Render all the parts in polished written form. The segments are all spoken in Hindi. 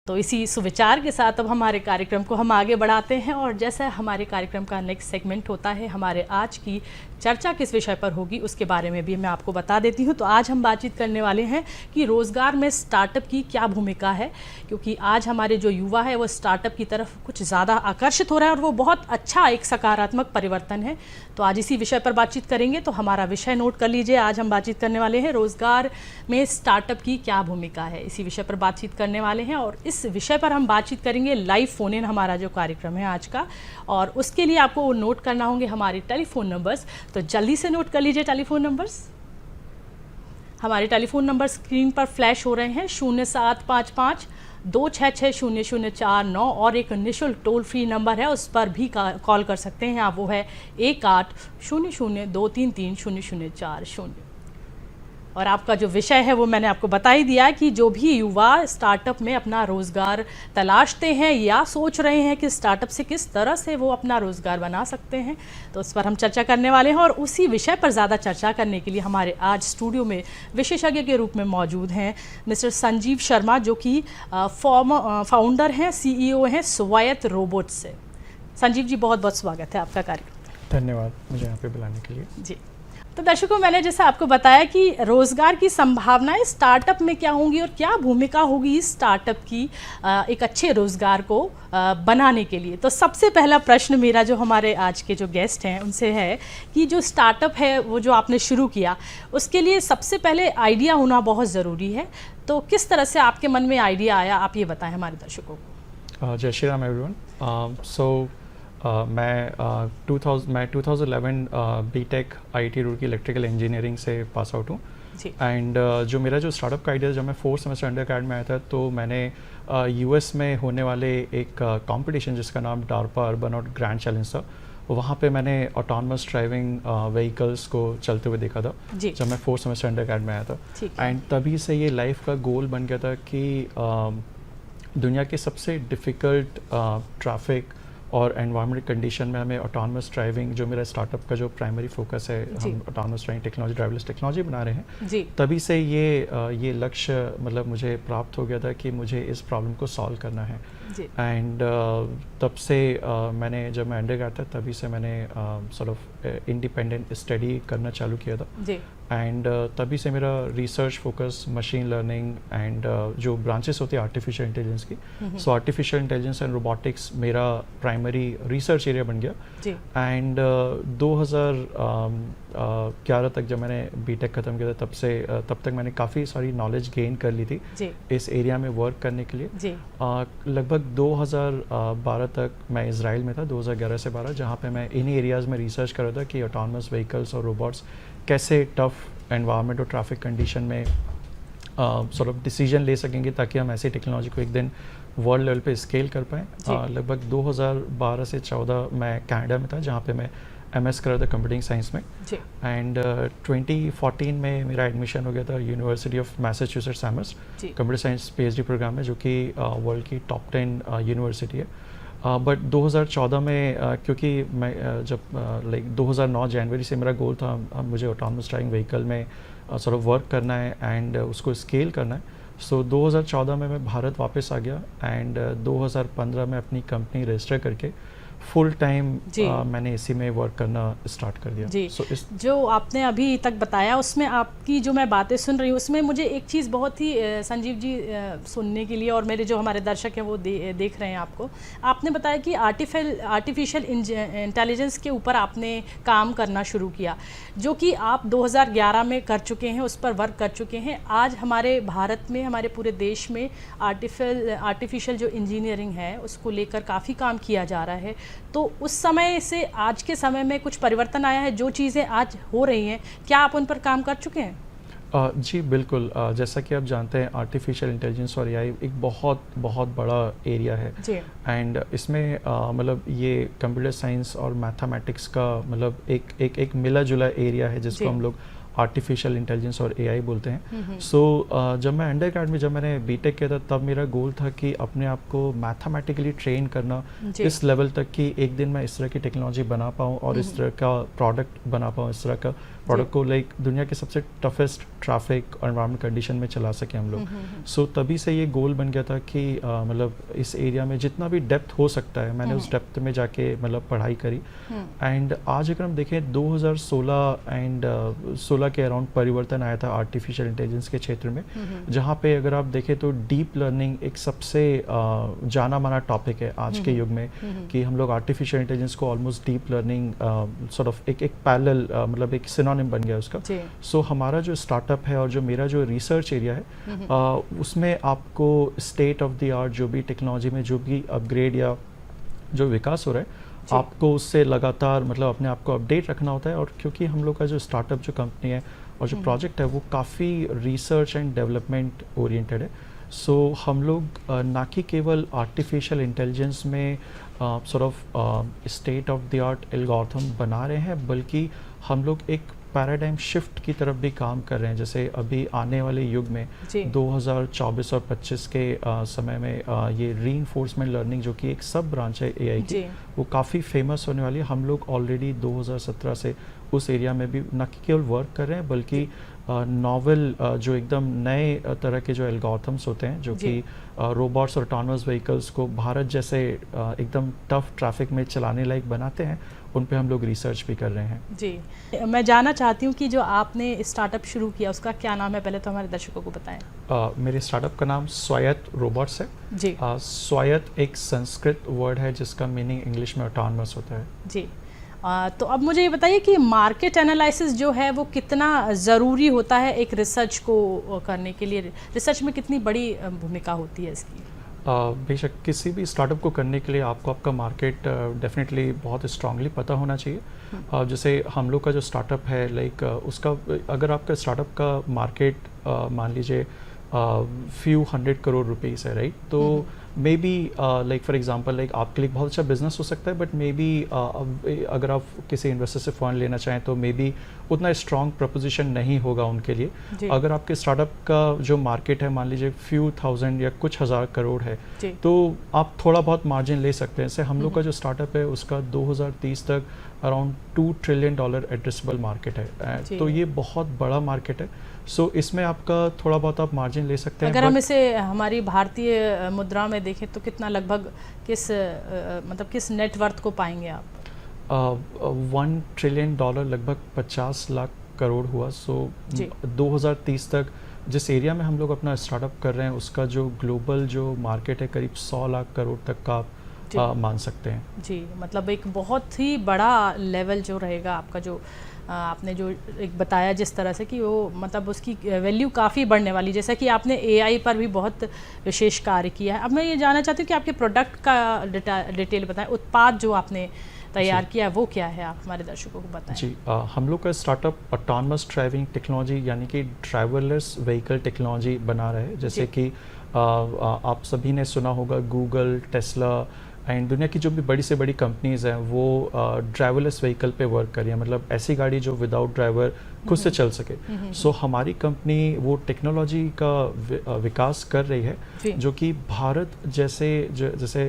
तो इसी सुविचार के साथ अब हमारे कार्यक्रम को हम आगे बढ़ाते हैं और जैसा हमारे कार्यक्रम का नेक्स्ट सेगमेंट होता है, हमारे आज की चर्चा किस विषय पर होगी उसके बारे में भी मैं आपको बता देती हूं। तो आज हम बातचीत करने वाले हैं कि रोज़गार में स्टार्टअप की क्या भूमिका है, क्योंकि आज हमारे जो युवा है वो स्टार्टअप की तरफ कुछ ज़्यादा आकर्षित हो रहा है और वो बहुत अच्छा एक सकारात्मक परिवर्तन है। तो आज इसी विषय पर बातचीत करेंगे। तो हमारा विषय नोट कर लीजिए, आज हम बातचीत करने वाले हैं रोज़गार में स्टार्टअप की क्या भूमिका है, इसी विषय पर बातचीत करने वाले हैं। और इस विषय पर हम बातचीत करेंगे लाइव फ़ोन इन हमारा जो कार्यक्रम है आज का, और उसके लिए आपको नोट करना होंगे हमारे टेलीफोन नंबर्स। तो जल्दी से नोट कर लीजिए टेलीफोन नंबर्स। हमारे टेलीफोन नंबर स्क्रीन पर फ्लैश हो रहे हैं 0755 2660049 और एक निःशुल्क टोल फ्री नंबर है, उस पर भी कॉल कर सकते हैं आप, वो है 1800233040। और आपका जो विषय है वो मैंने आपको बता ही दिया कि जो भी युवा स्टार्टअप में अपना रोज़गार तलाशते हैं या सोच रहे हैं कि स्टार्टअप से किस तरह से वो अपना रोज़गार बना सकते हैं, तो उस पर हम चर्चा करने वाले हैं। और उसी विषय पर ज़्यादा चर्चा करने के लिए हमारे आज स्टूडियो में विशेषज्ञ के रूप में मौजूद हैं मिस्टर संजीव शर्मा, जो कि फाउंडर हैं, CEO हैं स्वायत्त रोबोट्स से। संजीव जी, बहुत बहुत स्वागत है आपका कार्यक्रम। धन्यवाद मुझे यहाँ पे बुलाने के लिए। जी, तो दर्शकों, मैंने जैसे आपको बताया कि रोज़गार की संभावनाएं स्टार्टअप में क्या होंगी और क्या भूमिका होगी इस स्टार्टअप की एक अच्छे रोज़गार को बनाने के लिए। तो सबसे पहला प्रश्न मेरा जो हमारे आज के जो गेस्ट हैं उनसे है कि जो स्टार्टअप है वो जो आपने शुरू किया, उसके लिए सबसे पहले आइडिया होना बहुत ज़रूरी है। तो किस तरह से आपके मन में आइडिया आया, आप ये बताएं हमारे दर्शकों को। जय श्री राम एवरीवन। मैं 2011 BTech IIT Roorkee electrical engineering से पास आउट हूँ। एंड जो मेरा जो स्टार्टअप का आइडिया, जब मैं 4th सेमेस्टर अंडरग्रेड में आया था, तो मैंने US में होने वाले एक कंपटीशन जिसका नाम डार्पा अर्बन और ग्रैंड चैलेंज था, वहाँ पे मैंने ऑटोनमस ड्राइविंग व्हीकल्स को चलते हुए देखा था जब मैं 4th सेमेस्टर अंडरग्रेड में आया था। एंड तभी से ये लाइफ का गोल बन गया था कि दुनिया के सबसे डिफ़िकल्ट ट्रैफिक और एनवायरमेंट कंडीशन में हमें ऑटोनमस ड्राइविंग, जो मेरा स्टार्टअप का जो प्राइमरी फोकस है, हम autonomous driving technology, driverless technology बना रहे हैं। तभी से ये लक्ष्य मतलब मुझे प्राप्त हो गया था कि मुझे इस प्रॉब्लम को सॉल्व करना है। एंड तब से मैंने, जब मैं अंडरग्रेड था, तभी से मैंने सॉर्ट ऑफ इंडिपेंडेंट स्टडी करना चालू किया था। एंड तभी से मेरा research focus machine learning and जो ब्रांचेस होती है आर्टिफिशियल इंटेलिजेंस की, सो आर्टिफिशियल इंटेलिजेंस एंड रोबोटिक्स मेरा प्राइमरी रिसर्च एरिया बन गया। एंड 2011 तक जब मैंने बीटेक ख़त्म किया था, तब तक मैंने काफ़ी सारी नॉलेज गेन कर ली थी इस एरिया में वर्क करने के लिए। लगभग 2012 तक मैं इजराइल में था, 2011 से 12, जहाँ पे मैं इन्हीं एरियाज़ में रिसर्च कर रहा था कि ऑटोनमस व्हीकल्स और रोबोट्स कैसे टफ एनवायरनमेंट और ट्रैफिक कंडीशन में सॉर्ट ऑफ डिसीजन ले सकेंगे, ताकि हम ऐसी टेक्नोलॉजी को एक दिन वर्ल्ड लेवल पे स्केल कर पाएँ। लगभग 2012 से 14 मैं कनाडा में था, जहाँ पे मैं MS कर रहा था कंप्यूटिंग साइंस में। एंड 2014 में मेरा एडमिशन हो गया था university of Massachusetts Amherst computer science PhD program में, जो कि वर्ल्ड की टॉप 10 यूनिवर्सिटी है। बट 2014 में क्योंकि मैं जब 2009 जनवरी से मेरा गोल था, मुझे ऑटोनमस ड्राइविंग व्हीकल में सॉर्ट ऑफ वर्क करना है एंड उसको स्केल करना है। सो 2014 में मैं भारत वापस आ गया एंड 2015 में अपनी कंपनी रजिस्टर करके फुल टाइम मैंने इसी में वर्क करना स्टार्ट कर दिया। जी। जो आपने अभी तक बताया उसमें आपकी जो मैं बातें सुन रही हूँ, उसमें मुझे एक चीज़ बहुत ही संजीव जी सुनने के लिए, और मेरे जो हमारे दर्शक हैं वो देख रहे हैं आपको, आपने बताया कि आर्टिफिशियल इंटेलिजेंस के ऊपर आपने काम करना शुरू किया, जो कि आप 2011 में कर चुके हैं, उस पर वर्क कर चुके हैं। आज हमारे भारत में, हमारे पूरे देश में आर्टिफिशियल जो इंजीनियरिंग है उसको लेकर काफ़ी काम किया जा रहा है। तो उस समय से आज के समय में कुछ परिवर्तन आया है? जो चीज़ें आज हो रही हैं, क्या आप उन पर काम कर चुके हैं? जी बिल्कुल। जैसा कि आप जानते हैं, आर्टिफिशियल इंटेलिजेंस और AI एक बहुत बड़ा एरिया है। एंड इसमें मतलब ये कंप्यूटर साइंस और मैथमेटिक्स का मतलब एक मिला जुला एरिया है, जिसको हम लोग आर्टिफिशियल इंटेलिजेंस और AI बोलते हैं। सो जब मैं अंडरग्रेड में, जब मैंने बीटेक किया था, तब मेरा गोल था कि अपने आप को मैथमेटिकली ट्रेन करना इस लेवल तक कि एक दिन मैं इस तरह की टेक्नोलॉजी बना पाऊँ और इस तरह का प्रोडक्ट बना पाऊँ, इस तरह का प्रोडक्ट को लाइक दुनिया के सबसे टफेस्ट ट्रैफिक और एनवायरमेंट कंडीशन में चला सके हम लोग। सो तभी से ये गोल बन गया था कि मतलब इस एरिया में जितना भी डेप्थ हो सकता है, मैंने उस डेप्थ में जाके मतलब पढ़ाई करी। एंड आज अगर हम देखें 2016 के अराउंड परिवर्तन आया था आर्टिफिशियल इंटेलिजेंस के क्षेत्र में, जहाँ पे अगर आप देखें तो डीप लर्निंग एक सबसे जाना माना टॉपिक है आज के युग में, कि हम लोग आर्टिफिशियल इंटेलिजेंस को almost deep learning sort of एक पैरेलल मतलब एक सिनोनिम बन गया उसका। सो हमारा जो स्टार्टअप है और जो मेरा जो रिसर्च एरिया है उसमें आपको स्टेट ऑफ द आर्ट जो भी टेक्नोलॉजी में जो भी अपग्रेड या जो विकास हो रहा है, आपको उससे लगातार मतलब अपने आप को अपडेट रखना होता है। और क्योंकि हम लोग का जो स्टार्टअप जो कंपनी है और जो प्रोजेक्ट है वो काफ़ी रिसर्च एंड डेवलपमेंट ओरिएंटेड है। सो हम लोग ना कि केवल आर्टिफिशियल इंटेलिजेंस में sort of state of the art algorithm बना रहे हैं, बल्कि हम लोग एक पैराडाइम शिफ्ट की तरफ भी काम कर रहे हैं। जैसे अभी आने वाले युग में 2024 और 25 के समय में ये रीइंफोर्समेंट लर्निंग जो कि एक सब ब्रांच है एआई की, वो काफ़ी फेमस होने वाली है। हम लोग ऑलरेडी 2017 से उस एरिया में भी न केवल वर्क कर रहे हैं, बल्कि नॉवल जो एकदम नए तरह के जो एल्गोरिथम्स होते हैं जो कि रोबोट्स और ऑटोनमस व्हीकल्स को भारत जैसे एकदम टफ ट्रैफिक में चलाने लायक बनाते हैं, उन पे हम लोग रिसर्च भी कर रहे हैं। जी, मैं जानना चाहती हूँ कि जो आपने स्टार्टअप शुरू किया उसका क्या नाम है, पहले तो हमारे दर्शकों को बताएं। मेरे स्टार्टअप का नाम स्वायत्त रोबोट्स है जी। स्वायत्त एक संस्कृत वर्ड है जिसका मीनिंग इंग्लिश में ऑटोनमस होता है जी। तो अब मुझे ये बताइए कि मार्केट एनालिसिस जो है वो कितना ज़रूरी होता है एक रिसर्च को करने के लिए, रिसर्च में कितनी बड़ी भूमिका होती है इसकी? बेशक किसी भी स्टार्टअप को करने के लिए आपको आपका मार्केट डेफिनेटली बहुत स्ट्रांगली पता होना चाहिए। जैसे हम लोग का जो स्टार्टअप है लाइक उसका अगर आपका स्टार्टअप का मार्केट मान लीजिए फ्यू 100 करोड़ रुपीस है, राइट, तो may be like for example like आपके लिए बहुत अच्छा बिजनेस हो सकता है, बट मे बी अगर आप किसी इन्वेस्टर से फंड लेना चाहें तो मे बी उतना स्ट्रॉन्ग प्रपोजिशन नहीं होगा उनके लिए। अगर आपके स्टार्टअप का जो मार्केट है मान लीजिए फ्यू थाउजेंड या कुछ हज़ार करोड़ है, तो आप थोड़ा बहुत मार्जिन ले सकते हैं। जैसे हम लोग का जो स्टार्टअप है उसका 2030 तक अराउंड $2 ट्रिलियन एड्रेसेबल मार्केट है, तो ये बहुत बड़ा मार्केट है। सो इसमें आपका थोड़ा बहुत आप मार्जिन ले सकते हैं। अगर हम इसे हमारी भारतीय मुद्रा में देखें तो कितना लगभग मतलब किस नेटवर्थ को पाएंगे आप? $1 ट्रिलियन लगभग 50 लाख करोड़ हुआ। सो 2030 तक जिस एरिया में हम लोग अपना स्टार्टअप कर रहे हैं उसका जो ग्लोबल जो मार्केट है करीब 100 लाख करोड़ तक का आप मान सकते हैं जी। मतलब एक बहुत ही बड़ा लेवल जो रहेगा आपका, जो आपने जो एक बताया जिस तरह से कि वो मतलब उसकी वैल्यू काफ़ी बढ़ने वाली, जैसा कि आपने एआई पर भी बहुत विशेष कार्य किया है। अब मैं ये जानना चाहती हूँ कि आपके प्रोडक्ट का डिटेल बताएं, उत्पाद जो आपने तैयार किया वो क्या है, आप हमारे दर्शकों को बताएं। जी, हम लोग का स्टार्टअप ऑटोनमस ड्राइविंग टेक्नोलॉजी यानी कि ड्राइवरलेस व्हीकल टेक्नोलॉजी बना रहा है। जैसे कि आप सभी ने सुना होगा गूगल, टेस्ला एंड दुनिया की जो भी बड़ी से बड़ी कंपनीज़ हैं वो ड्राइवरलेस व्हीकल पे वर्क कर रही हैं, मतलब ऐसी गाड़ी जो विदाउट ड्राइवर खुद से चल सके। सो हमारी कंपनी वो टेक्नोलॉजी का विकास कर रही है जो कि भारत जैसे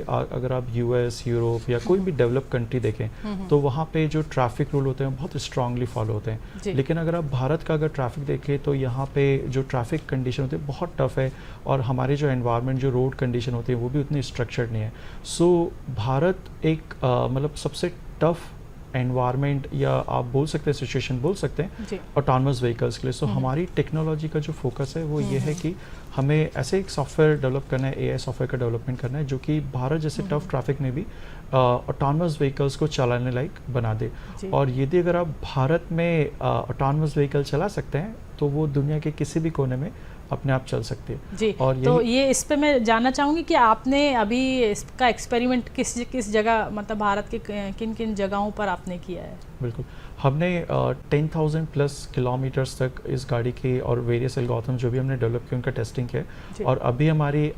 अगर आप यूएस, यूरोप या कोई भी डेवलप कंट्री देखें तो वहाँ पे जो ट्रैफिक रूल होते हैं बहुत स्ट्रांगली फॉलो होते हैं। लेकिन अगर आप भारत का अगर ट्रैफिक देखें तो यहाँ पे जो ट्रैफिक कंडीशन होती है बहुत टफ है, और हमारी जो एनवायरनमेंट जो रोड कंडीशन होती है वो भी उतनी स्ट्रक्चर्ड नहीं है। सो भारत एक मतलब सबसे टफ एनवायरनमेंट या आप बोल सकते हैं सिचुएशन बोल सकते हैं ऑटोनमस व्हीकल्स के लिए। सो हमारी टेक्नोलॉजी का जो फोकस है वो ये है कि हमें ऐसे एक सॉफ्टवेयर डेवलप करना है, एआई सॉफ्टवेयर का डेवलपमेंट करना है जो कि भारत जैसे टफ ट्रैफिक में भी ऑटोनमस व्हीकल्स को चलाने लायक बना दे। और यदि अगर आप भारत में ऑटोनमस व्हीकल चला सकते हैं तो वो दुनिया के किसी भी कोने में अपने आप चल सकती है जी। और तो ये इस पे मैं जानना चाहूँगी कि आपने अभी इसका एक्सपेरिमेंट किस जगह, मतलब भारत के किन किन जगहों पर आपने किया है? बिल्कुल, हमने 10,000 प्लस किलोमीटर्स तक इस गाड़ी की और वेरियस एल्गोरिथम जो भी हमने डेवलप किए उनका टेस्टिंग किया। और अभी हमारे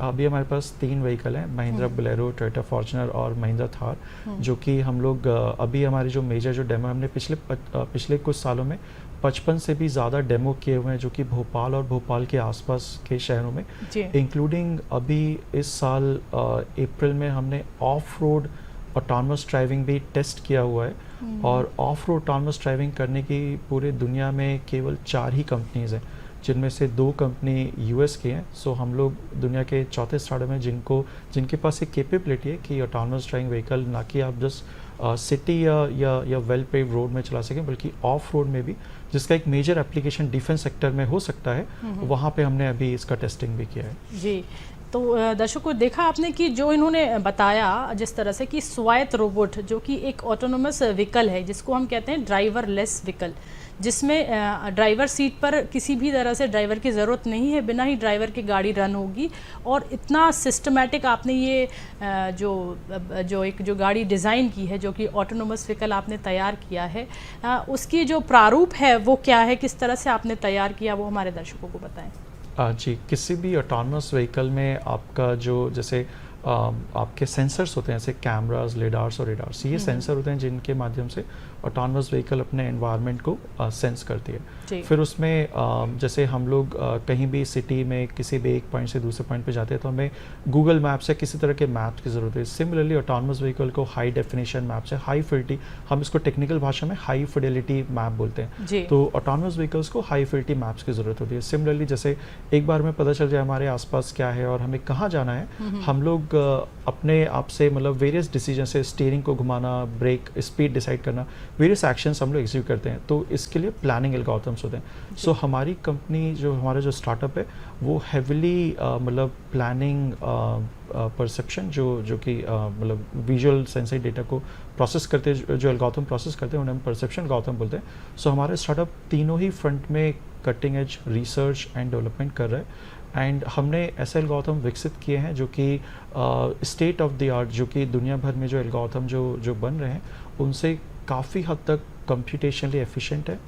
पास 3 व्हीकल हैं, महिंद्रा बोलेरो, टोयोटा फॉर्च्यूनर और महिंद्रा थार, जो कि हम लोग अभी हमारी जो मेजर जो डेमो हमने पिछले कुछ सालों में 55 से भी ज़्यादा डेमो किए हुए हैं जो कि भोपाल और भोपाल के आसपास के शहरों में, इंक्लूडिंग अभी इस साल अप्रैल में हमने ऑफ रोड ऑटोनमस ड्राइविंग भी टेस्ट किया हुआ है और ऑफ रोड ऑटोनमस ड्राइविंग करने की पूरे दुनिया में केवल 4 ही कंपनीज़ हैं, जिनमें से 2 कंपनी यूएस की हैं। सो हम लोग दुनिया के चौथे स्टार्टअप में जिनके पास एक कैपेबिलिटी है कि ऑटोनमस ड्राइविंग व्हीकल ना कि आप जस्ट सिटी या वेल पेव्ड रोड में चला सकें, बल्कि ऑफ रोड में भी, जिसका एक मेजर एप्लीकेशन डिफेंस सेक्टर में हो सकता है, वहाँ पे हमने अभी इसका टेस्टिंग भी किया है। जी, तो दर्शकों देखा आपने कि जो इन्होंने बताया जिस तरह से कि स्वायत्त रोबोट जो कि एक ऑटोनोमस व्हीकल है, जिसको हम कहते हैं ड्राइवरलेस व्हीकल, जिसमें ड्राइवर सीट पर किसी भी तरह से ड्राइवर की ज़रूरत नहीं है, बिना ही ड्राइवर की गाड़ी रन होगी। और इतना सिस्टमैटिक आपने ये जो गाड़ी डिज़ाइन की है, जो कि ऑटोनोमस व्हीकल आपने तैयार किया है, उसकी जो प्रारूप है वो क्या है, किस तरह से आपने तैयार किया, वो हमारे दर्शकों को बताएं। जी, किसी भी ऑटोनमस व्हीकल में आपका जो जैसे आपके सेंसर्स होते हैं, जैसे कैमरास, लिडार्स और रेडार्स, ये सेंसर होते हैं जिनके माध्यम से ऑटोनमस व्हीकल अपने एनवायरनमेंट को सेंस करती है। फिर उसमें जैसे हम लोग कहीं भी सिटी में किसी भी एक पॉइंट से दूसरे पॉइंट पे जाते हैं तो हमें गूगल मैप्स या किसी तरह के मैप्स की ज़रूरत है। सिमिलरली ऑटोनमस व्हीकल को हाई डेफिनेशन मैप्स है, हाई फिडिलिटी, हम इसको टेक्निकल भाषा में हाई फिडिलिटी मैप बोलते हैं। तो ऑटोनमस व्हीकल्स को हाई फिडिलिटी मैप्स की ज़रूरत होती है। सिमिलरली जैसे एक बार में पता चल जाए हमारे आसपास क्या है और हमें कहाँ जाना है, हम लोग अपने आप से मतलब वेरियस डिसीजन से स्टीयरिंग को घुमाना, ब्रेक, स्पीड डिसाइड करना, वेरियस एक्शंस हम लोग एग्जीक्यूट करते हैं। तो इसके लिए प्लानिंग एल्गोरिथम्स होते हैं। सो हमारी कंपनी जो हमारा जो स्टार्टअप है वो हेविली मतलब प्लानिंग परसेप्शन जो कि मतलब विजुअल सेंसरी डेटा को प्रोसेस करते हैं, जो एल्गोरिथम प्रोसेस करते हैं उन्हें हम परसेप्शन एल्गोरिथम बोलते हैं। सो हमारे स्टार्टअप तीनों ही फ्रंट में cutting edge research and development कर रहा है। एंड हमने ऐसे एल्गोरिथम विकसित किए हैं जो कि स्टेट ऑफ द आर्ट, जो कि दुनिया भर में जो एल्गोरिथम जो बन रहे हैं उनसे काफ़ी हद तक कंप्यूटेशनली एफिशिएंट है।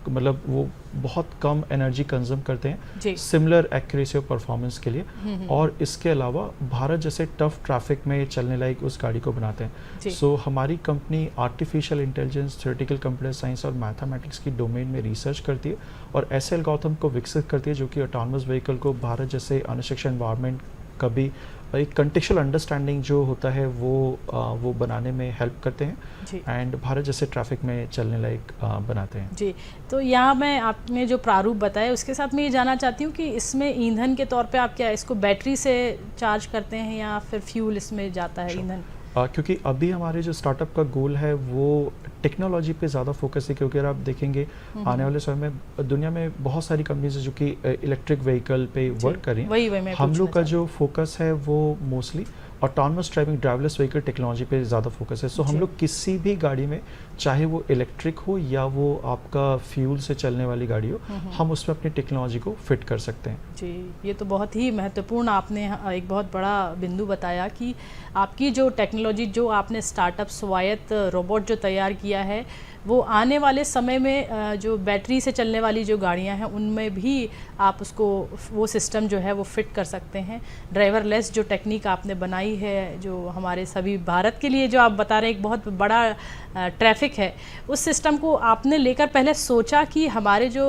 मतलब वो बहुत कम एनर्जी कंज्यूम करते हैं सिमिलर एक्यूरेसी और परफॉर्मेंस के लिए। और इसके अलावा भारत जैसे टफ ट्रैफिक में चलने लायक उस गाड़ी को बनाते हैं। सो हमारी company artificial intelligence, theoretical computer science और मैथमेटिक्स की डोमेन में रिसर्च करती है और ऐसे एल्गोरिथम को विकसित करती है जो कि ऑटोनमस व्हीकल को भारत जैसे अनशिक्षित एनवायरनमेंट का भी एक कंटेक्चुअल अंडरस्टैंडिंग जो होता है वो बनाने में हेल्प करते हैं एंड भारत जैसे ट्रैफिक में चलने लायक बनाते हैं। जी, तो यहाँ मैं आपने जो प्रारूप बताया उसके साथ मैं ये जानना चाहती हूँ कि इसमें ईंधन के तौर पे आप क्या इसको बैटरी से चार्ज करते हैं या फिर फ्यूल इसमें जाता है ईंधन? क्योंकि अभी हमारे जो स्टार्टअप का गोल है वो टेक्नोलॉजी पे ज़्यादा फोकस है। क्योंकि अगर आप देखेंगे आने वाले समय में दुनिया में बहुत सारी कंपनीज जो कि इलेक्ट्रिक व्हीकल पे वर्क कर रही हैं, हम लोग का जो फोकस है वो mostly autonomous driving driverless vehicle technology पे ज़्यादा फोकस है। सो हम लोग किसी भी गाड़ी में, चाहे वो इलेक्ट्रिक हो या वो आपका फ्यूल से चलने वाली गाड़ी हो, हम उसमें अपनी टेक्नोलॉजी को फिट कर सकते हैं। जी, ये तो बहुत ही महत्वपूर्ण आपने एक बहुत बड़ा बिंदु बताया कि आपकी जो टेक्नोलॉजी, जो आपने स्टार्टअप स्वायत्त रोबोट जो तैयार किया है, वो आने वाले समय में जो बैटरी से चलने वाली जो गाड़ियां हैं उनमें भी आप उसको वो सिस्टम जो है वो फिट कर सकते हैं। ड्राइवरलेस जो टेक्निक आपने बनाई है, जो हमारे सभी भारत के लिए जो आप बता रहे हैं एक बहुत बड़ा ट्रैफिक है, उस सिस्टम को आपने लेकर पहले सोचा कि हमारे जो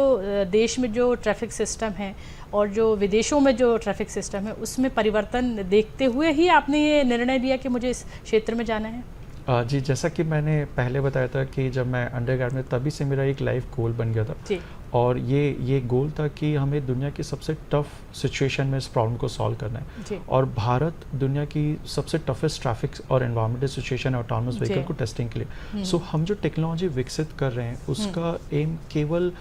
देश में जो ट्रैफिक सिस्टम है और जो विदेशों में जो ट्रैफिक सिस्टम है उसमें परिवर्तन देखते हुए ही आपने ये निर्णय लिया कि मुझे इस क्षेत्र में जाना है? जी, जैसा कि मैंने पहले बताया था कि जब मैं अंडरग्रेड में, तभी से मेरा एक लाइफ गोल बन गया था। और ये गोल था कि हमें दुनिया की सबसे टफ सिचुएशन में इस प्रॉब्लम को सॉल्व करना है। और भारत दुनिया की सबसे टफेस्ट ट्रैफिक और एनवायरमेंटल सिचुएशन है ऑटोनमस व्हीकल को टेस्टिंग के लिए। सो हम जो टेक्नोलॉजी विकसित कर रहे हैं उसका एम केवल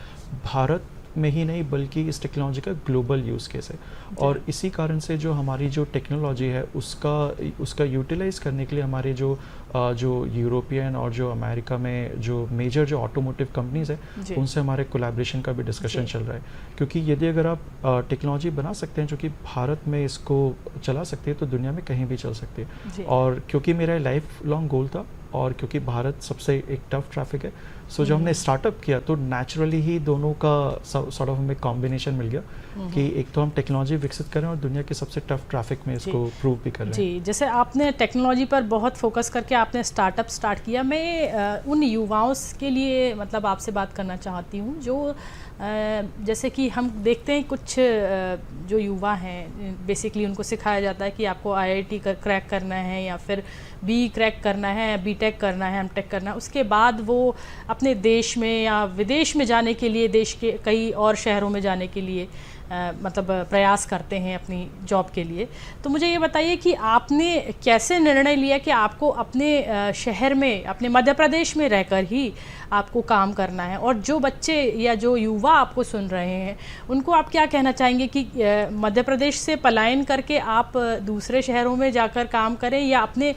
भारत में ही नहीं बल्कि इस टेक्नोलॉजी का ग्लोबल यूज़ केस है। और इसी कारण से जो हमारी जो टेक्नोलॉजी है उसका यूटिलाइज करने के लिए हमारे जो यूरोपियन और जो अमेरिका में जो मेजर जो ऑटोमोटिव कंपनीज है उनसे हमारे कोलैबोरेशन का भी डिस्कशन चल रहा है। क्योंकि यदि अगर आप टेक्नोलॉजी बना सकते हैं जो कि भारत में इसको चला सकती है तो दुनिया में कहीं भी चल सकती है। और क्योंकि मेरा लाइफ लॉन्ग गोल था और क्योंकि भारत सबसे एक टफ ट्रैफिक है, सो जब हमने स्टार्टअप किया तो नेचुरली ही दोनों का सॉर्ट ऑफ हमें कॉम्बिनेशन मिल गया कि एक तो हम टेक्नोलॉजी विकसित कर रहे हैं और दुनिया के सबसे टफ ट्रैफिक में इसको प्रूव भी कर रहे हैं। जी, जैसे आपने टेक्नोलॉजी पर बहुत फोकस करके आपने स्टार्टअप स्टार्ट किया। मैं उन युवाओं के लिए मतलब आपसे बात करना चाहती हूँ जो जैसे कि हम देखते हैं कुछ जो युवा हैं बेसिकली उनको सिखाया जाता है कि आपको IIT क्रैक करना है या फिर BE क्रैक करना है, BTech करना है, MTech करना है, उसके बाद वो अपने देश में या विदेश में जाने के लिए, देश के कई और शहरों में जाने के लिए मतलब प्रयास करते हैं अपनी जॉब के लिए। तो मुझे ये बताइए कि आपने कैसे निर्णय लिया कि आपको अपने शहर में, अपने मध्य प्रदेश में रहकर ही आपको काम करना है, और जो बच्चे या जो युवा आपको सुन रहे हैं उनको आप क्या कहना चाहेंगे कि मध्य प्रदेश से पलायन करके आप दूसरे शहरों में जाकर काम करें या अपने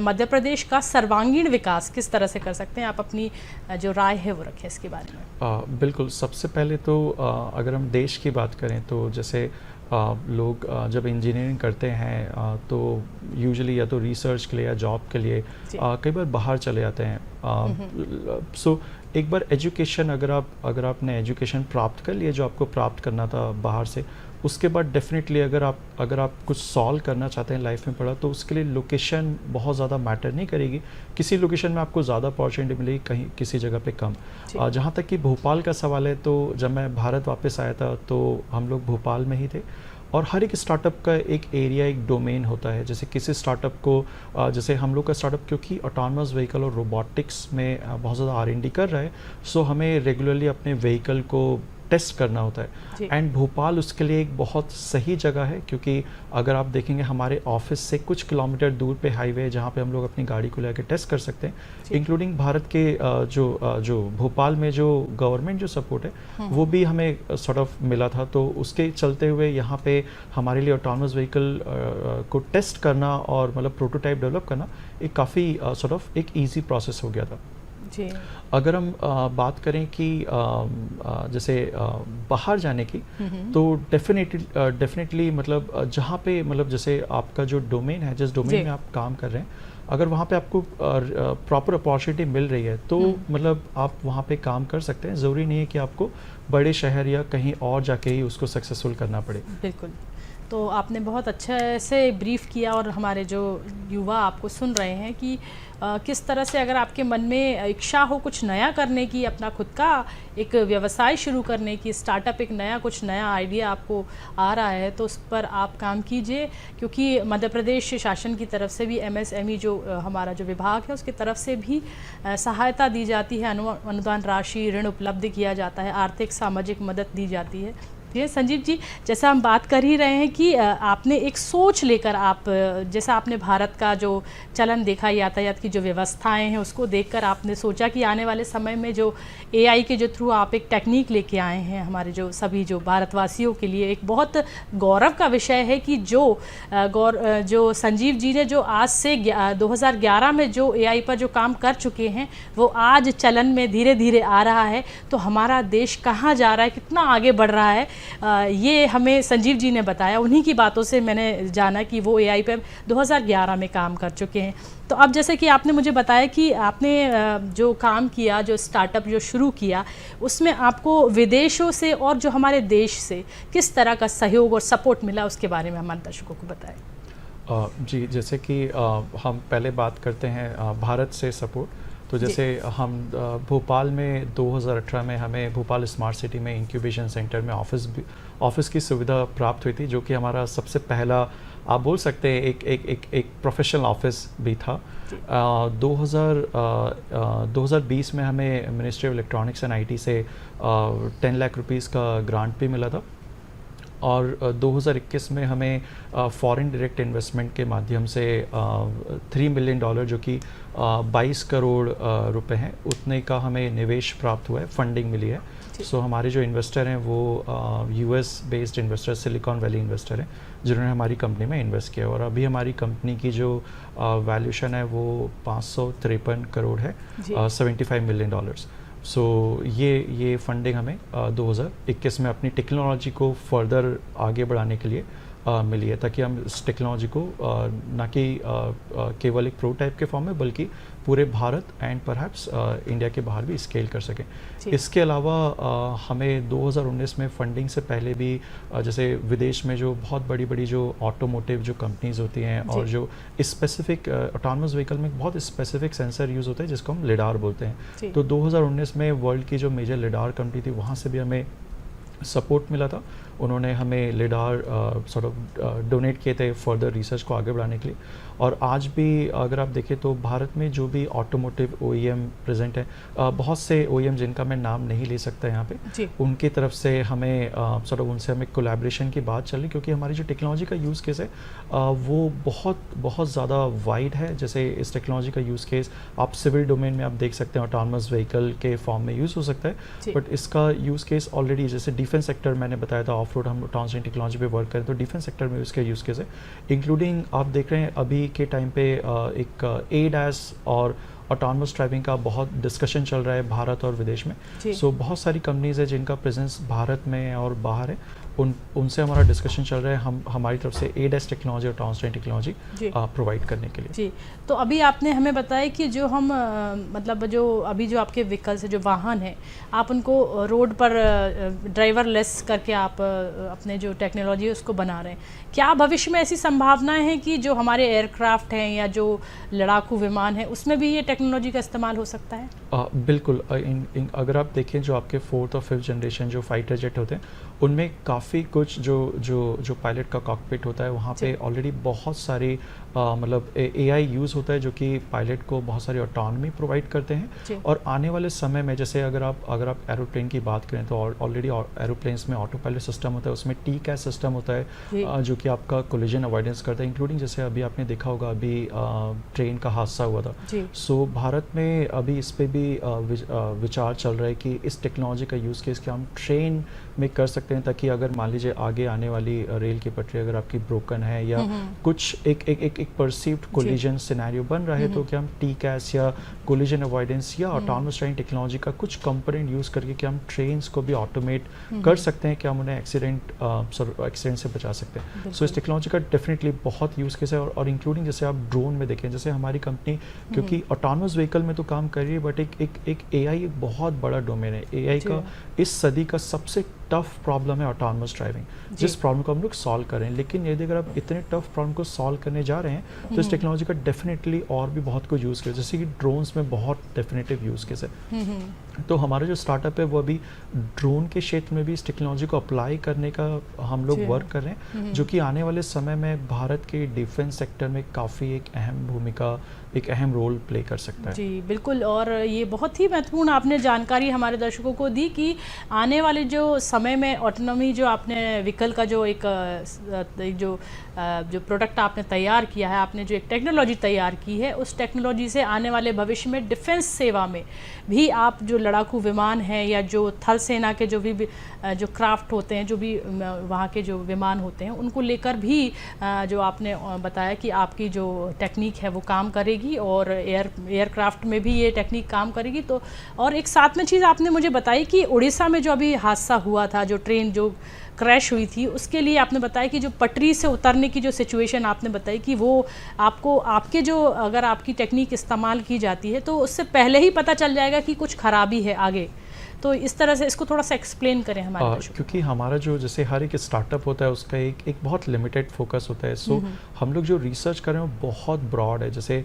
मध्य प्रदेश का सर्वांगीण विकास किस तरह से कर सकते हैं? आप अपनी जो राय है वो रखें इसके बारे में। बिल्कुल, सबसे पहले तो अगर हम देश की बात करें तो जैसे लोग जब इंजीनियरिंग करते हैं तो यूजुअली या तो रिसर्च के लिए या जॉब के लिए कई बार बाहर चले जाते हैं। सो एक बार एजुकेशन अगर आपने एजुकेशन प्राप्त कर लिया जो आपको प्राप्त करना था बाहर से, उसके बाद डेफिनेटली अगर आप कुछ सॉल्व करना चाहते हैं लाइफ में पड़ा तो उसके लिए लोकेशन बहुत ज़्यादा मैटर नहीं करेगी। किसी लोकेशन में आपको ज़्यादा अपॉर्चुनिटी मिलेगी, कहीं किसी जगह पे कम। जहाँ तक कि भोपाल का सवाल है तो जब मैं भारत वापस आया था तो हम लोग भोपाल में ही थे, और हर एक स्टार्टअप का एक एरिया, एक डोमेन होता है। जैसे किसी स्टार्टअप को जैसे हम लोग का स्टार्टअप क्योंकि ऑटोनमस व्हीकल और रोबोटिक्स में बहुत ज़्यादा R&D कर रहा है, सो हमें रेगुलरली अपने व्हीकल को टेस्ट करना होता है। एंड भोपाल उसके लिए एक बहुत सही जगह है क्योंकि अगर आप देखेंगे हमारे ऑफिस से कुछ किलोमीटर दूर पे हाईवे है जहाँ पे हम लोग अपनी गाड़ी को लेकर टेस्ट कर सकते हैं, इंक्लूडिंग भारत के जो भोपाल में जो गवर्नमेंट जो सपोर्ट है वो भी हमें सॉर्ट ऑफ मिला था। तो उसके चलते हुए यहाँ पे हमारे लिए ऑटोनमस व्हीकल को टेस्ट करना और मतलब प्रोटोटाइप डेवलप करना एक काफ़ी सॉर्ट ऑफ एक ईजी प्रोसेस हो गया था। जी। अगर हम बात करें कि जैसे बाहर जाने की, तो डेफिनेटली मतलब जहाँ पे मतलब जैसे आपका जो डोमेन है, जिस डोमेन में आप काम कर रहे हैं, अगर वहाँ पे आपको प्रॉपर अपॉर्चुनिटी मिल रही है तो मतलब आप वहाँ पे काम कर सकते हैं। ज़रूरी नहीं है कि आपको बड़े शहर या कहीं और जाके ही उसको सक्सेसफुल करना पड़े। बिल्कुल, तो आपने बहुत अच्छे से ब्रीफ किया और हमारे जो युवा आपको सुन रहे हैं कि किस तरह से अगर आपके मन में इच्छा हो कुछ नया करने की, अपना खुद का एक व्यवसाय शुरू करने की, स्टार्टअप, एक नया कुछ नया आइडिया आपको आ रहा है तो उस पर आप काम कीजिए, क्योंकि मध्य प्रदेश शासन की तरफ से भी MSME जो हमारा जो विभाग है उसकी तरफ से भी सहायता दी जाती है, अनुदान राशि, ऋण उपलब्ध किया जाता है, आर्थिक सामाजिक मदद दी जाती है। ये संजीव जी, जैसा हम बात कर ही रहे हैं कि आपने एक सोच लेकर आप, जैसा आपने भारत का जो चलन देखा, यातायात की जो व्यवस्थाएं हैं उसको देखकर आपने सोचा कि आने वाले समय में जो AI के जो थ्रू आप एक टेक्निक लेके आए हैं हमारे जो सभी जो भारतवासियों के लिए एक बहुत गौरव का विषय है कि जो संजीव जी ने जो आज से 2011 में जो AI पर जो काम कर चुके हैं वो आज चलन में धीरे धीरे आ रहा है। तो हमारा देश कहाँ जा रहा है, कितना आगे बढ़ रहा है, ये हमें संजीव जी ने बताया। उन्हीं की बातों से मैंने जाना कि वो AI पे 2011 में काम कर चुके हैं। तो अब जैसे कि आपने मुझे बताया कि आपने जो काम किया, जो स्टार्टअप जो शुरू किया, उसमें आपको विदेशों से और जो हमारे देश से किस तरह का सहयोग और सपोर्ट मिला, उसके बारे में हमारे दर्शकों को बताएं। जी, जैसे कि हम पहले बात करते हैं भारत से सपोर्ट, तो जैसे हम भोपाल में 2018 में हमें भोपाल स्मार्ट सिटी में इंक्यूबेशन सेंटर में ऑफिस की सुविधा प्राप्त हुई थी, जो कि हमारा सबसे पहला आप बोल सकते हैं एक प्रोफेशनल ऑफिस भी था। 2020 में हमें ministry of electronics and IT से 10 लाख रुपीज़ का ग्रांट भी मिला था, और 2021 में हमें फॉरेन डायरेक्ट इन्वेस्टमेंट के माध्यम से $3 मिलियन जो कि 22 करोड़ रुपए हैं, उतने का हमें निवेश प्राप्त हुआ है, फंडिंग मिली है। सो हमारे जो इन्वेस्टर हैं वो US based investor, silicon valley investor हैं, जिन्होंने हमारी कंपनी में इन्वेस्ट किया, और अभी हमारी कंपनी की जो वैल्यूशन है वो 553 करोड़ है, $75 मिलियन। सो ये फंडिंग हमें 2021 में अपनी टेक्नोलॉजी को फर्दर आगे बढ़ाने के लिए मिली है, ताकि हम इस टेक्नोलॉजी को ना कि केवल एक प्रोटोटाइप के फॉर्म में बल्कि पूरे भारत एंड परहैप्स इंडिया के बाहर भी स्केल कर सकें। इसके अलावा हमें 2019 में फंडिंग से पहले भी जैसे विदेश में जो बहुत बड़ी बड़ी जो ऑटोमोटिव जो कंपनीज होती हैं और जो स्पेसिफिक ऑटोनमस व्हीकल में बहुत स्पेसिफिक सेंसर यूज़ होता है जिसको हम लिडार बोलते हैं, तो 2019 में वर्ल्ड की जो मेजर लिडार कंपनी थी वहाँ से भी हमें सपोर्ट मिला था। उन्होंने हमें लिडार सॉर्ट ऑफ डोनेट किए थे फर्दर रिसर्च को आगे बढ़ाने के लिए। और आज भी अगर आप देखें तो भारत में जो भी ऑटोमोटिव OEM प्रेजेंट है, बहुत से OEM जिनका मैं नाम नहीं ले सकता यहाँ पे, उनकी तरफ से हमें सॉर्ट ऑफ उनसे हमें कोलैबोरेशन की बात चल रही, क्योंकि हमारी जो टेक्नोलॉजी का यूज़ केस है वो बहुत ज़्यादा वाइड है। जैसे इस टेक्नोलॉजी का यूज़ केस आप सिविल डोमेन में आप देख सकते हैं ऑटोनमस व्हीकल के फॉर्म में यूज़ हो सकता है, बट इसका यूज़ केस ऑलरेडी जैसे डिफेंस सेक्टर मैंने बताया था, ऑफ रोड हम ट्रांसजेंडर टेक्नोलॉजी पे वर्क करें तो डिफेंस सेक्टर में इसका यूज़ केस है। इंक्लूडिंग आप देख रहे हैं अभी के टाइम पे एक ADAS और ऑटोनमस ड्राइविंग का बहुत डिस्कशन चल रहा है भारत और विदेश में। सो बहुत सारी कंपनीज है जिनका प्रेजेंस भारत में और बाहर है, उनसे हमारा डिस्कशन चल रहा है हमारी तरफ से ADAS टेक्नोलॉजी और ट्रांसजेंडर टेक्नोलॉजी प्रोवाइड करने के लिए। जी, तो अभी आपने हमें बताया कि जो हम मतलब जो अभी जो आपके व्हीकल्स जो वाहन हैं आप उनको रोड पर ड्राइवर लेस करके आप अपने जो टेक्नोलॉजी है उसको बना रहे हैं। क्या भविष्य में ऐसी संभावनाएं हैं कि जो हमारे एयरक्राफ्ट हैं या जो लड़ाकू विमान है उसमें भी ये टेक्नोलॉजी का इस्तेमाल हो सकता है? बिल्कुल। अगर आप देखें जो आपके 4th और 5th जनरेशन जो फाइटर जेट होते हैं उनमें काफ़ी कुछ जो पायलट का कॉकपिट होता है वहाँ पे ऑलरेडी बहुत सारी मतलब AI यूज़ होता है जो कि पायलट को बहुत सारी ऑटोनॉमी प्रोवाइड करते हैं। और आने वाले समय में जैसे अगर आप एरोप्लेन की बात करें तो ऑलरेडी एरोप्लेन्स में ऑटो पायलट सिस्टम होता है, उसमें TCAS सिस्टम होता है जो कि आपका कोलिजन अवॉइडेंस करता है। इंक्लूडिंग जैसे अभी आपने देखा होगा अभी ट्रेन का हादसा हुआ था, सो भारत में अभी इस पर भी विचार चल रहा है कि इस टेक्नोलॉजी का यूज़ केस क्या हम ट्रेन में कर सकते हैं, ताकि अगर मान लीजिए आगे आने वाली रेल की पटरी अगर आपकी ब्रोकन है या कुछ एक परसीव्ड कोलिजन सिनेरियो बन रहा है तो क्या हम TCAS या कोलिजन अवॉइडेंस या ऑटोनमस ड्राइविंग टेक्नोलॉजी का कुछ कंपोनेंट यूज़ करके क्या हम ट्रेन्स को भी ऑटोमेट कर सकते हैं, क्या हम उन्हें एक्सीडेंट से बचा सकते हैं। सो इस टेक्नोलॉजी का डेफिनेटली बहुत यूज़ केस है। और इंक्लूडिंग जैसे आप ड्रोन में देखें, जैसे हमारी कंपनी क्योंकि ऑटोनमस व्हीकल में तो काम कर रही है, बट एक AI एक बहुत बड़ा डोमेन है। AI का इस सदी का सबसे टफ प्रॉब्लम है ऑटोनमस ड्राइविंग, जिस प्रॉब्लम को हम लोग सॉल्व कर रहे हैं। लेकिन यदि अगर आप इतने टफ प्रॉब्लम को सॉल्व करने जा रहे हैं तो इस टेक्नोलॉजी का डेफिनेटली और भी बहुत कुछ यूज़ केस, जैसे कि ड्रोन्स में बहुत डेफिनेटिव यूज़ केस है। तो हमारा जो स्टार्टअप है वो अभी ड्रोन के क्षेत्र में भी इस टेक्नोलॉजी को अप्लाई करने का हम लोग वर्क कर रहे हैं, जो कि आने वाले समय में भारत के डिफेंस सेक्टर में काफ़ी एक अहम भूमिका, एक अहम रोल प्ले कर सकता है। जी बिल्कुल, और ये बहुत ही महत्वपूर्ण आपने जानकारी हमारे दर्शकों को दी कि आने वाले जो समय में ऑटोनॉमी जो आपने व्हीकल का जो जो प्रोडक्ट आपने तैयार किया है, आपने जो एक टेक्नोलॉजी तैयार की है, उस टेक्नोलॉजी से आने वाले भविष्य में डिफेंस सेवा में भी आप जो लड़ाकू विमान हैं या जो थल सेना के जो भी जो क्राफ्ट होते हैं, जो भी वहाँ के जो विमान होते हैं, उनको लेकर भी जो आपने बताया कि आपकी जो टेक्निक है वो काम करेगी और एयरक्राफ्ट में भी ये टेक्निक काम करेगी। तो और एक साथ में चीज़ आपने मुझे बताई कि उड़ीसा में जो अभी हादसा हुआ था, जो ट्रेन जो क्रैश हुई थी, उसके लिए आपने बताया कि जो पटरी से उतरने की जो सिचुएशन आपने बताई कि वो आपको आपके जो अगर आपकी टेक्निक इस्तेमाल की जाती है तो उससे पहले ही पता चल जाएगा कि कुछ खराबी है आगे। तो इस तरह से इसको थोड़ा सा एक्सप्लेन करें हमारे दर्शकों। क्योंकि हमारा जो जैसे हर एक स्टार्टअप होता है उसका एक बहुत लिमिटेड फोकस होता है। सो हम लोग जो रिसर्च कर रहे हैं वो बहुत ब्रॉड है। जैसे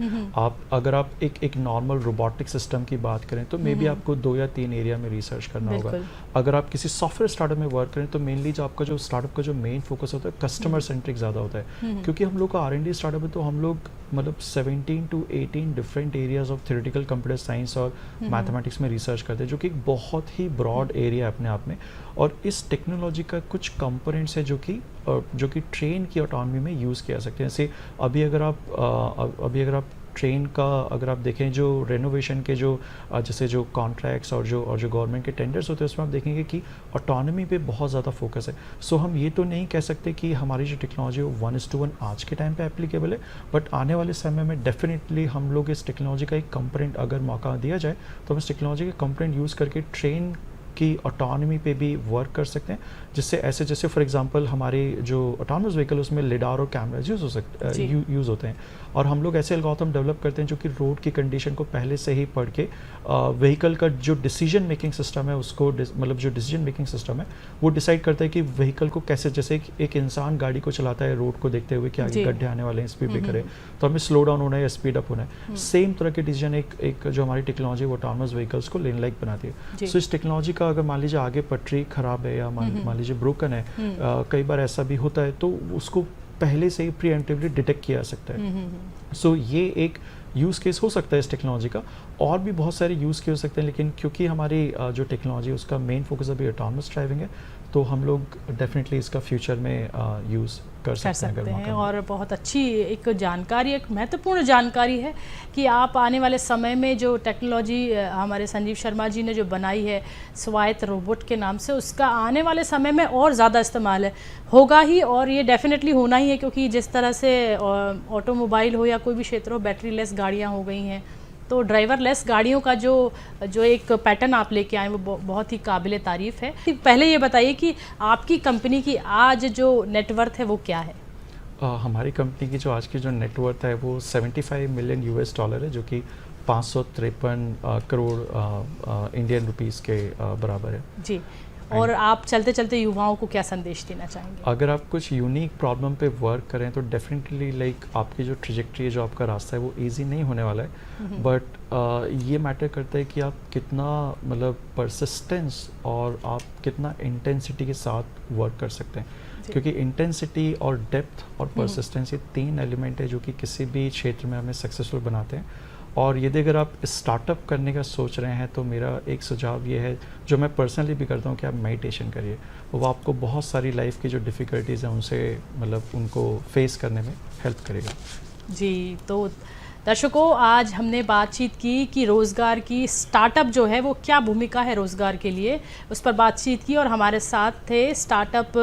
अगर आप एक नॉर्मल रोबोटिक सिस्टम की बात करें तो मे बी आपको 2 या 3 एरिया में रिसर्च करना होगा। अगर आप किसी सॉफ्टवेयर स्टार्टअप में वर्क करें तो मेनली जो आपका जो स्टार्टअप का जो मेन फोकस होता है कस्टमर सेंट्रिक ज़्यादा होता है। क्योंकि हम लोग का R&D स्टार्टअप है तो हम लोग मतलब 17 to 18 different areas of theoretical computer science और मैथमेटिक्स में रिसर्च करते हैं, जो कि एक बहुत ही ब्रॉड एरिया अपने आप में। और इस टेक्नोलॉजी का कुछ कंपोनेंट्स है जो कि ट्रेन की ऑटोनॉमी में यूज़ किया सकते हैं। जैसे अभी अगर आप ट्रेन का अगर आप देखें जो रेनोवेशन के जो जैसे जो कॉन्ट्रैक्ट्स और जो गवर्नमेंट के टेंडर्स होते हैं उसमें आप देखेंगे कि ऑटोनॉमी पे बहुत ज़्यादा फोकस है। सो हम ये तो नहीं कह सकते कि हमारी जो टेक्नोलॉजी है 1:1 आज के टाइम पे एप्लीकेबल है, बट आने वाले समय में डेफिनेटली हम लोग इस टेक्नोलॉजी का एक कंपोनेंट अगर मौका दिया जाए तो हम इस टेक्नोलॉजी के कंपोनेंट यूज़ करके ट्रेन की ऑटोनॉमी पे भी वर्क कर सकते हैं, जिससे ऐसे जैसे फॉर एग्जांपल हमारे जो ऑटोनमस व्हीकल उसमें लिडार और कैमराज यूज़ हो सकते यूज़ होते हैं, और हम लोग ऐसे एल्गोरिथम डेवलप करते हैं जो कि रोड की कंडीशन को पहले से ही पढ़ के व्हीकल का जो डिसीजन मेकिंग सिस्टम है उसको मतलब जो डिसीजन मेकिंग सिस्टम है वो डिसाइड करता है कि व्हीकल को कैसे, जैसे एक इंसान गाड़ी को चलाता है रोड को देखते हुए कि आगे गड्ढे आने वाले हैं, स्पीड ब्रेकर है तो हमें स्लो डाउन होना है या स्पीड अप होना है, सेम तरह के डिसीजन एक जो हमारी टेक्नोलॉजी वो ऑटोनमस व्हीकल्स को लेन लाइक बनाती है। सो इस टेक्नोलॉजी का अगर मान लीजिए आगे पटरी खराब है या मान लीजिए ब्रोकन है, कई बार ऐसा भी होता है, तो उसको पहले से ही प्रीएम्प्टिवली डिटेक्ट किया जा सकता है। सो ये एक यूज़ केस हो सकता है इस टेक्नोलॉजी का, और भी बहुत सारे यूज़ केस हो सकते हैं, लेकिन क्योंकि हमारी जो टेक्नोलॉजी है उसका मेन फोकस अभी ऑटोनमस ड्राइविंग है, तो हम लोग डेफिनेटली इसका फ्यूचर में यूज़ कर सकते हैं। और बहुत अच्छी एक जानकारी, एक महत्वपूर्ण जानकारी है कि आप आने वाले समय में जो टेक्नोलॉजी हमारे संजीव शर्मा जी ने जो बनाई है स्वायत्त रोबोट के नाम से, उसका आने वाले समय में और ज़्यादा इस्तेमाल होगा ही, और ये डेफिनेटली होना ही है, क्योंकि जिस तरह से ऑटोमोबाइल हो या कोई भी क्षेत्र हो बैटरी लेस गाड़ियाँ हो गई हैं, तो ड्राइवरलेस गाड़ियों का जो एक पैटर्न आप लेके आए वो बहुत ही काबिले तारीफ़ है। पहले ये बताइए कि आपकी कंपनी की आज जो नेटवर्थ है वो क्या है? हमारी कंपनी की जो आज की जो नेटवर्थ है वो 75 मिलियन US डॉलर है, जो कि 553 करोड़ इंडियन रुपीस के बराबर है जी। और आप चलते चलते युवाओं को क्या संदेश देना चाहेंगे? अगर आप कुछ यूनिक प्रॉब्लम पे वर्क करें तो डेफिनेटली लाइक आपकी जो ट्रेजेक्ट्री है, जो आपका रास्ता है वो इजी नहीं होने वाला है, बट ये मैटर करता है कि आप कितना मतलब परसिस्टेंस और आप कितना इंटेंसिटी के साथ वर्क कर सकते हैं, क्योंकि इंटेंसिटी और डेप्थ और परसिस्टेंस ये 3 एलिमेंट है जो कि किसी भी क्षेत्र में हमें सक्सेसफुल बनाते हैं। और यदि अगर आप स्टार्टअप करने का सोच रहे हैं तो मेरा एक सुझाव ये है, जो मैं पर्सनली भी करता हूँ, कि आप मेडिटेशन करिए, वो आपको बहुत सारी लाइफ की जो डिफ़िकल्टीज़ हैं उनसे मतलब उनको फेस करने में हेल्प करेगा। जी, तो दर्शकों आज हमने बातचीत की कि रोज़गार की स्टार्टअप जो है वो क्या भूमिका है रोज़गार के लिए, उस पर बातचीत की, और हमारे साथ थे स्टार्टअप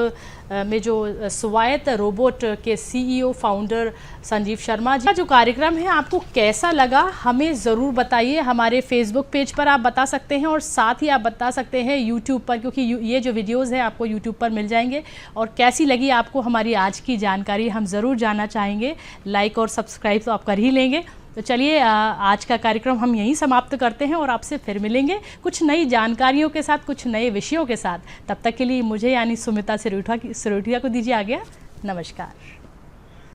में जो स्वायत्त रोबोट के CEO फाउंडर संजीव शर्मा जी। जो कार्यक्रम है आपको कैसा लगा हमें ज़रूर बताइए, हमारे फेसबुक पेज पर आप बता सकते हैं, और साथ ही आप बता सकते हैं यूट्यूब पर, क्योंकि ये जो वीडियोज़ हैं आपको यूट्यूब पर मिल जाएंगे। और कैसी लगी आपको हमारी आज की जानकारी हम ज़रूर जानना चाहेंगे, लाइक और सब्सक्राइब तो आप कर ही लेंगे। तो चलिए आज का कार्यक्रम हम यहीं समाप्त करते हैं और आपसे फिर मिलेंगे कुछ नई जानकारियों के साथ, कुछ नए विषयों के साथ। तब तक के लिए मुझे यानी सुमिता सिरोठिया को दीजिए आज्ञा। नमस्कार।